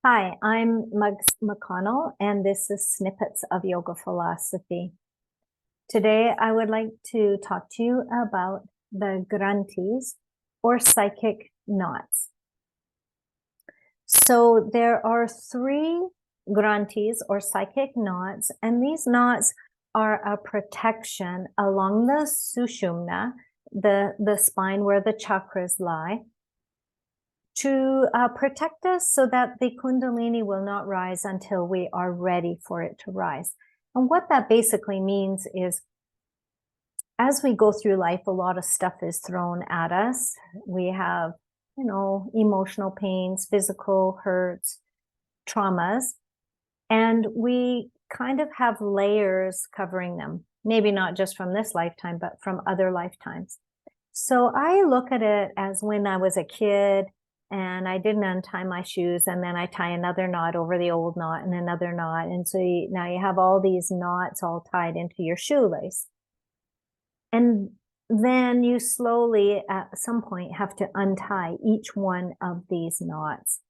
Hi, I'm Mugs McConnell, and this is Snippets of Yoga Philosophy. Today, I would like to talk to you about the Granthis, or psychic knots. So there are 3 Granthis, or psychic knots, and these knots are a protection along the Sushumna, the spine where the chakras lie, to protect us so that the Kundalini will not rise until we are ready for it to rise. And what that basically means is, as we go through life, a lot of stuff is thrown at us. We have, emotional pains, physical hurts, traumas, and we kind of have layers covering them. Maybe not just from this lifetime, but from other lifetimes. So I look at it as when I was a kid, and I didn't untie my shoes, and then I tie another knot over the old knot and another knot. And so now you have all these knots all tied into your shoelace. And then you slowly, at some point, have to untie each one of these knots.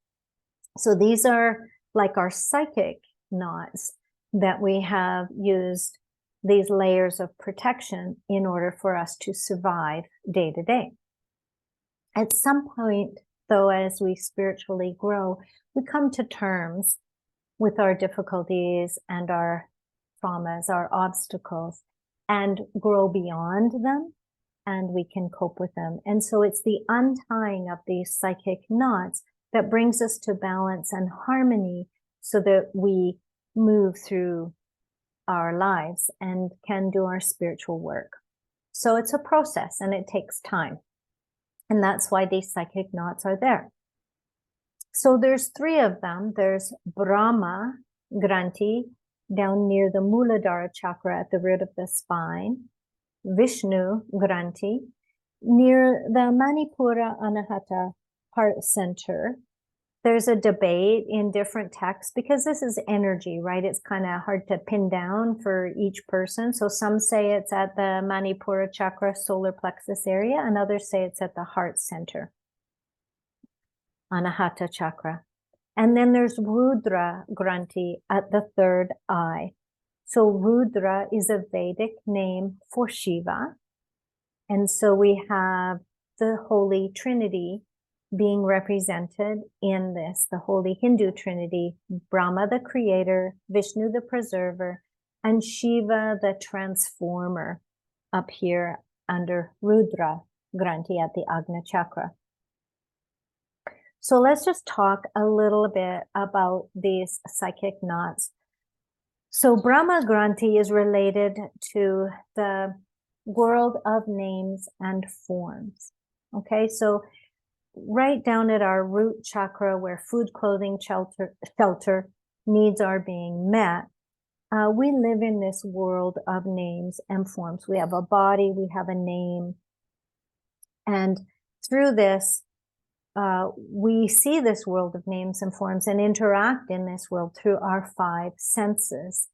So these are like our psychic knots that we have used these layers of protection in order for us to survive day to day. At some point, though, as we spiritually grow, we come to terms with our difficulties and our traumas, our obstacles, and grow beyond them, and we can cope with them. And so it's the untying of these psychic knots that brings us to balance and harmony so that we move through our lives and can do our spiritual work. So it's a process and it takes time. And that's why these psychic knots are there. So there's 3 of them. There's Brahma Granthi down near the Muladhara chakra at the root of the spine. Vishnu Granthi near the Manipura Anahata heart center. There's a debate in different texts because this is energy, right? It's kind of hard to pin down for each person. So some say it's at the Manipura chakra, solar plexus area, and others say it's at the heart center, Anahata chakra. And then there's Rudra Granthi at the 3rd eye. So Rudra is a Vedic name for Shiva. And so we have the Holy Trinity being represented in this, the Holy Hindu Trinity, Brahma the creator, Vishnu the preserver, and Shiva the transformer up here under Rudra Granthi at the Ajña Chakra. So let's just talk a little bit about these psychic knots. So Brahma Granthi is related to the world of names and forms. Okay, so right down at our root chakra where food, clothing, shelter needs are being met, we live in this world of names and forms. We have a body, we have a name. And through this, we see this world of names and forms and interact in this world through our 5 senses.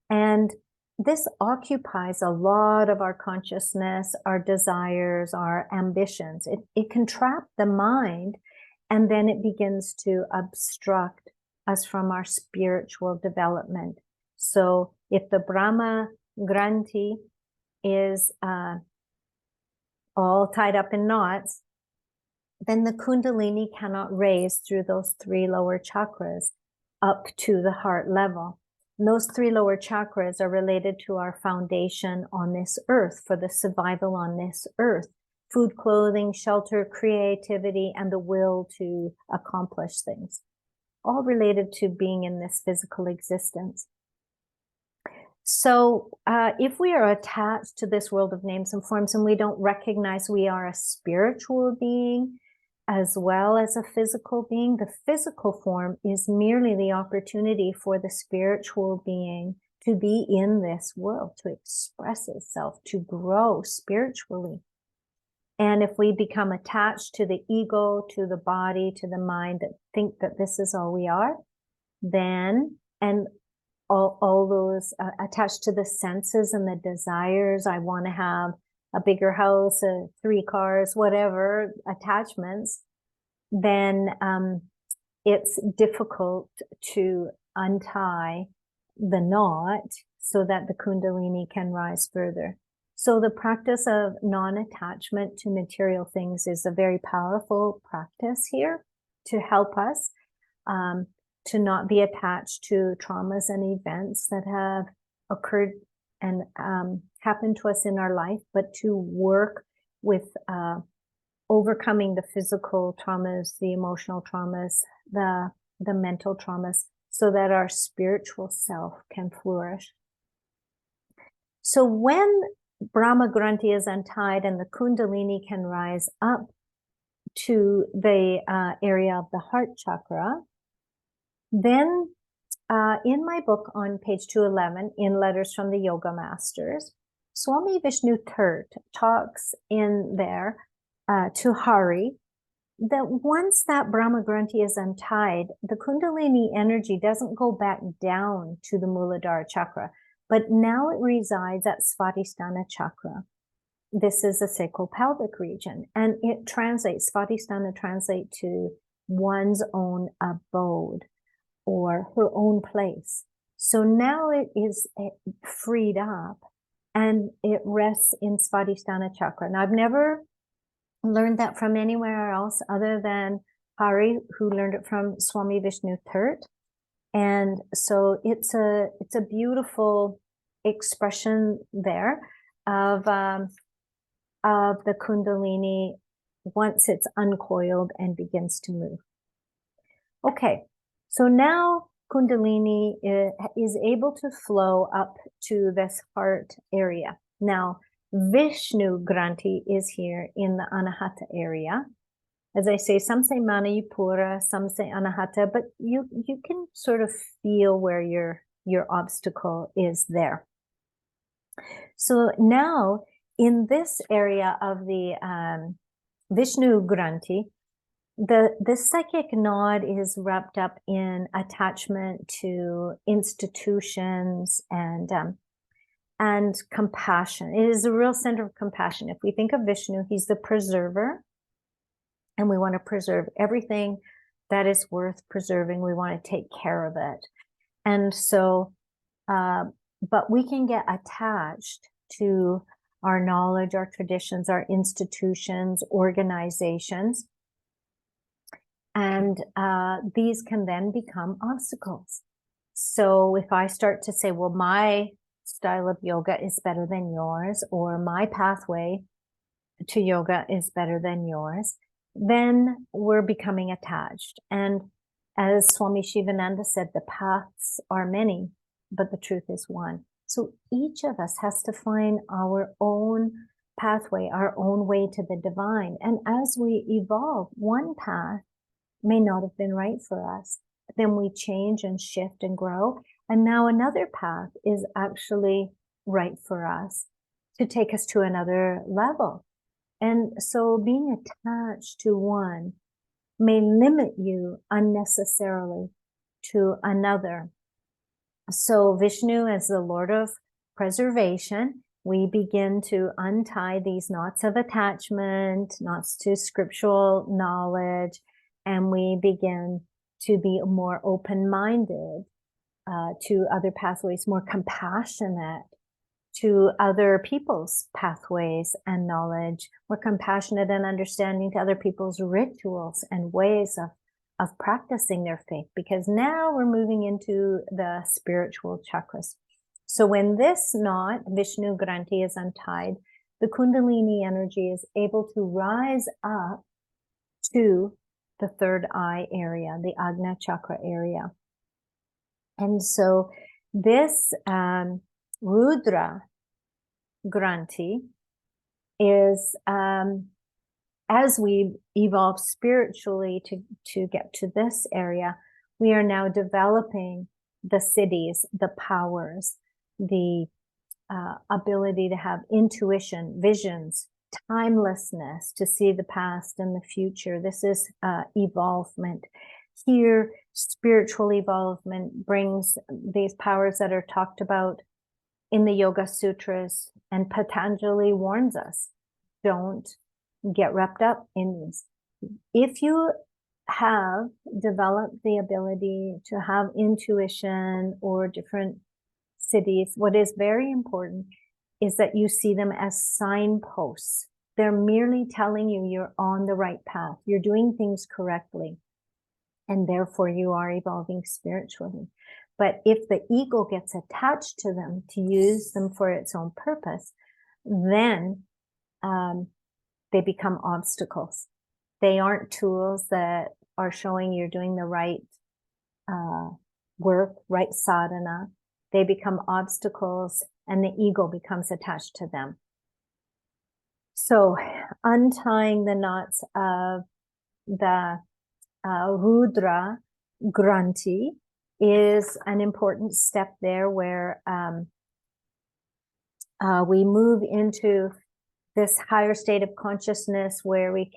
And this occupies a lot of our consciousness, our desires, our ambitions. It can trap the mind, and then it begins to obstruct us from our spiritual development. So if the Brahma Granthi is all tied up in knots, then the Kundalini cannot raise through those 3 lower chakras up to the heart level. And those 3 lower chakras are related to our foundation on this earth, for the survival on this earth. Food, clothing, shelter, creativity, and the will to accomplish things. All related to being in this physical existence. So if we are attached to this world of names and forms and we don't recognize we are a spiritual being as well as a physical being, the physical form is merely the opportunity for the spiritual being to be in this world, to express itself, to grow spiritually. And if we become attached to the ego, to the body, to the mind, that think that this is all we are, then, and all those attached to the senses and the desires, I want to have a bigger house, 3 cars, whatever, attachments, then it's difficult to untie the knot so that the Kundalini can rise further. So the practice of non-attachment to material things is a very powerful practice here to help us to not be attached to traumas and events that have occurred and happened to us in our life, but to work with overcoming the physical traumas, the emotional traumas, the mental traumas, so that our spiritual self can flourish. So when Brahma Granthi is untied and the Kundalini can rise up to the area of the heart chakra, then in my book on page 211, in Letters from the Yoga Masters, Swami Vishnu Tirth talks in there to Hari that once that Brahma Granthi is untied, the Kundalini energy doesn't go back down to the Muladhara chakra, but now it resides at Svadhisthana chakra. This is a sacropelvic region, and it translates, Svadhisthana translate to one's own abode or her own place. So now it is freed up and it rests in Svadhisthana chakra. Now I've never learned that from anywhere else other than Hari, who learned it from Swami Vishnu Tirth. And so it's a beautiful expression there of the Kundalini once it's uncoiled and begins to move. Okay, so now Kundalini is able to flow up to this heart area. Now, Vishnu Granthi is here in the Anahata area. As I say, some say Manipura, some say Anahata, but you can sort of feel where your obstacle is there. So now in this area of the Vishnu Granthi, the psychic nod is wrapped up in attachment to institutions and compassion. It is a real center of compassion. If we think of Vishnu, he's the preserver, and we want to preserve everything that is worth preserving. We want to take care of it. And so, but we can get attached to our knowledge, our traditions, our institutions, organizations, and these can then become obstacles. So if I start to say, well, my style of yoga is better than yours, or my pathway to yoga is better than yours, then we're becoming attached. And as Swami Shivananda said, the paths are many, but the truth is one. So each of us has to find our own pathway, our own way to the divine. And as we evolve, one path may not have been right for us. Then we change and shift and grow. And now another path is actually right for us to take us to another level. And so being attached to one may limit you unnecessarily to another. So Vishnu, as the Lord of preservation, we begin to untie these knots of attachment, knots to scriptural knowledge, and we begin to be more open-minded to other pathways, more compassionate to other people's pathways and knowledge, more compassionate and understanding to other people's rituals and ways of practicing their faith, because now we're moving into the spiritual chakras. So when this knot, Vishnu Granthi, is untied, the Kundalini energy is able to rise up to the third eye area, the Ajña Chakra area. And so this Rudra Granthi is, as we evolve spiritually to get to this area, we are now developing the siddhis, the powers, the ability to have intuition, visions, timelessness, to see the past and the future. This is evolvement. Here, spiritual evolvement brings these powers that are talked about in the Yoga Sutras, and Patanjali warns us, don't get wrapped up in these. If you have developed the ability to have intuition or different siddhis, what is very important is that you see them as signposts. They're merely telling you you're on the right path. You're doing things correctly. And therefore you are evolving spiritually. But if the ego gets attached to them to use them for its own purpose, then they become obstacles. They aren't tools that are showing you're doing the right work, right sadhana. They become obstacles and the ego becomes attached to them. So untying the knots of the Rudra Granthi is an important step there where we move into this higher state of consciousness where we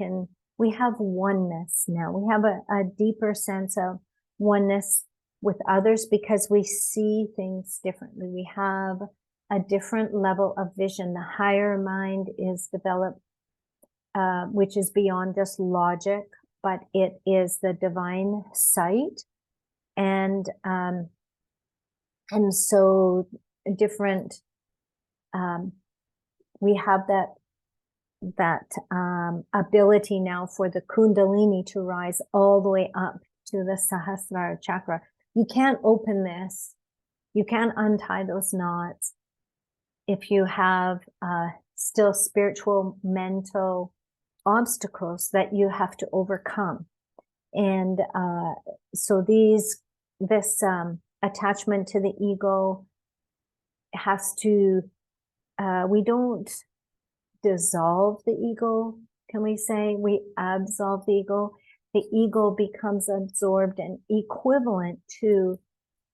have oneness now. We have a deeper sense of oneness with others because we see things differently. We have a different level of vision. The higher mind is developed, which is beyond just logic, but it is the divine sight. And so different, we have that ability now for the Kundalini to rise all the way up to the Sahasrara chakra. You can't open this. You can't untie those knots if you have still spiritual, mental obstacles that you have to overcome. And so this attachment to the ego has to, we don't dissolve the ego, can we say? We absolve the ego. The ego becomes absorbed and equivalent to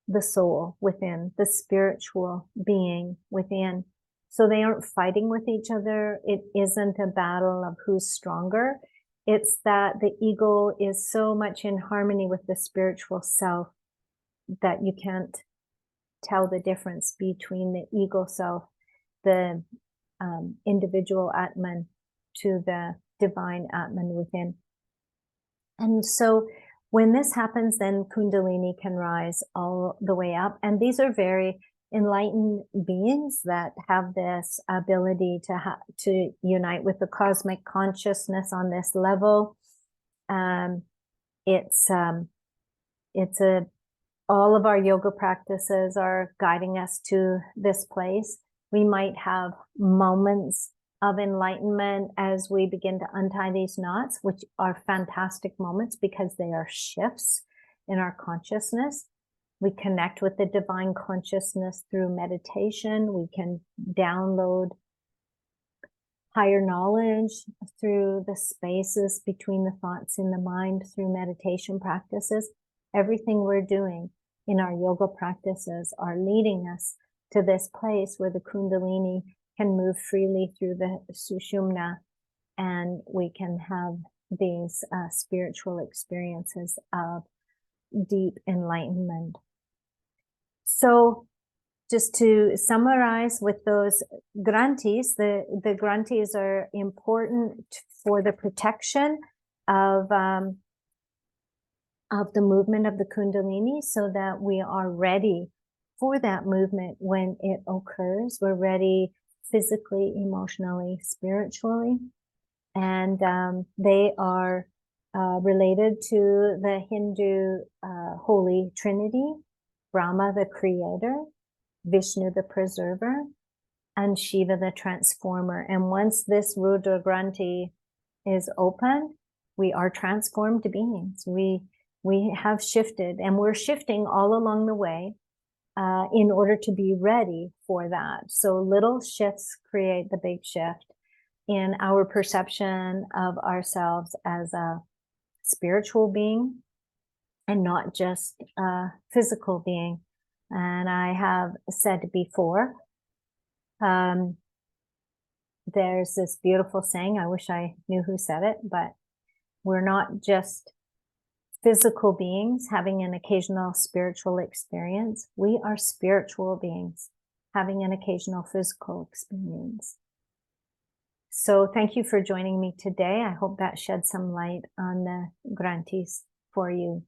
the soul within, the spiritual being within. So they aren't fighting with each other. It isn't a battle of who's stronger. It's that the ego is so much in harmony with the spiritual self that you can't tell the difference between the ego self, the individual Atman, to the divine Atman within. And so when this happens, then Kundalini can rise all the way up. And these are very enlightened beings that have this ability to unite with the cosmic consciousness on this level. All of our yoga practices are guiding us to this place. We might have moments of enlightenment as we begin to untie these knots, which are fantastic moments because they are shifts in our consciousness. We connect with the divine consciousness through meditation. We can download higher knowledge through the spaces between the thoughts in the mind through meditation practices. Everything we're doing in our yoga practices are leading us to this place where the Kundalini can move freely through the Sushumna, and we can have these spiritual experiences of deep enlightenment. So just to summarize with those Granthis, the Granthis are important for the protection of the movement of the Kundalini so that we are ready for that movement when it occurs. We're ready physically, emotionally, spiritually. And they are related to the Hindu Holy Trinity, Brahma, the creator, Vishnu, the preserver, and Shiva, the transformer. And once this Rudra Granthi is open, we are transformed beings. We have shifted, and we're shifting all along the way in order to be ready for that. So little shifts create the big shift in our perception of ourselves as a spiritual being and not just a physical being. And I have said before, there's this beautiful saying, I wish I knew who said it, but we're not just physical beings having an occasional spiritual experience. We are spiritual beings having an occasional physical experience. So thank you for joining me today. I hope that shed some light on the Granthis for you.